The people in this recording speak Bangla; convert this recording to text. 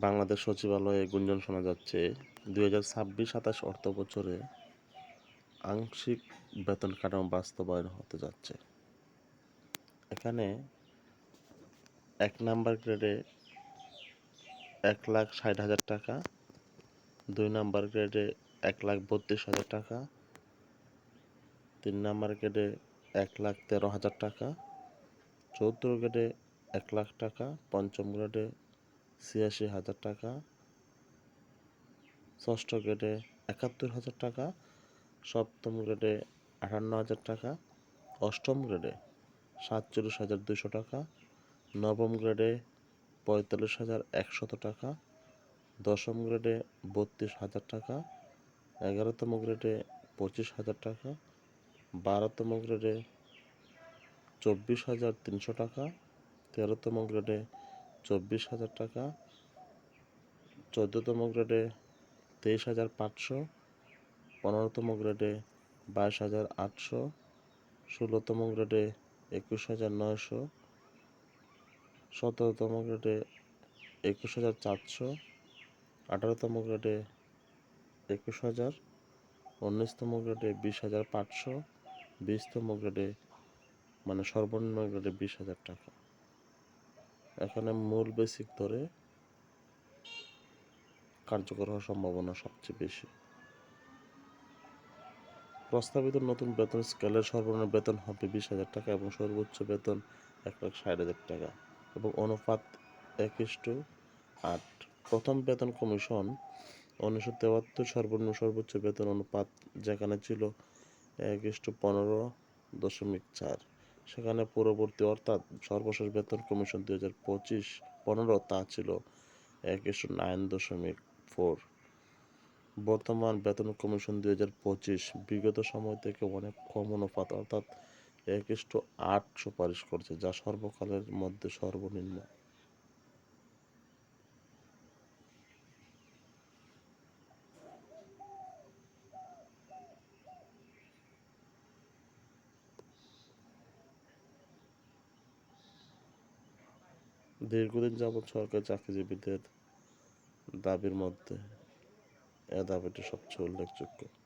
বাংলাদেশ সচিবালয়ে গুঞ্জন শোনা যাচ্ছে ২০২৬-২৭ অর্থবছরে আংশিক বেতন কাঠামো বাস্তবায়ন হতে যাচ্ছে। এখানে ১ নাম্বার গ্রেডে ১,৬০,০০০ টাকা, ২ নাম্বার গ্রেডে ১,৩২,০০০ টাকা, ৩ নাম্বার গ্রেডে ১,১৩,০০০ টাকা, চতুর্থ গ্রেডে ১,০০,০০০ টাকা, পঞ্চম গ্রেডে ৮৬,০০০ টাকা, ষষ্ঠ গ্রেডে ৭১,০০০ টাকা, সপ্তম গ্রেডে ৫৮,০০০ টাকা, অষ্টম গ্রেডে ৪৭,২০০ টাকা, নবম গ্রেডে ৪৫,১০০ টাকা, দশম গ্রেডে ৩২,০০০ টাকা, ১১তম গ্রেডে ২৫,০০০ টাকা, ১২তম গ্রেডে ২৪,৩০০ টাকা, ১৩তম গ্রেডে ২৪,০০০ টাকা, ১৪তম গ্রেডে ২৩,৫০০, ১৫তম গ্রেডে ২২,৮০০, ১৬তম গ্রেডে ২১,৯০০, ১৭তম গ্রেডে ২১,৪০০, ১৮তম গ্রেডে ২১,০০০, ১৯তম গ্রেডে ২০,৫০০, ২০তম গ্রেডে মানে সর্বনিম্ন গ্রেডে ২০,০০০ টাকা। এখানে মূল বেসিক ধরে কার্যকর হওয়ার সম্ভাবনা সবচেয়ে বেশি। প্রস্তাবিত নতুন বেতন স্কেলের সর্বনিম্ন বেতন হবে ২০,০০০ টাকা এবং সর্বোচ্চ বেতন ১,৬০,০০০ টাকা এবং অনুপাত ১:৮। প্রথম বেতন কমিশন ১৯৭৩ সর্বনিম্ন সর্বোচ্চ বেতন অনুপাত যেখানে ছিল ১:১৫.৪, সেখানে পূর্ববর্তী অর্থাৎ সর্বশেষ বেতন কমিশন ২০২৫-১৫ তা ছিল ১:৯.৪। বর্তমান বেতন কমিশন ২০২৫ বিগত সময় থেকে অনেক কম অনুপাত অর্থাৎ ১:৮ সুপারিশ করছে, যা সর্বকালের মধ্যে সর্বনিম্ন। দীর্ঘদিন যাবৎ সরকারি চাকরিজীবীদের দাবির মধ্যে এ দাবিটি সবচেয়ে উল্লেখযোগ্য।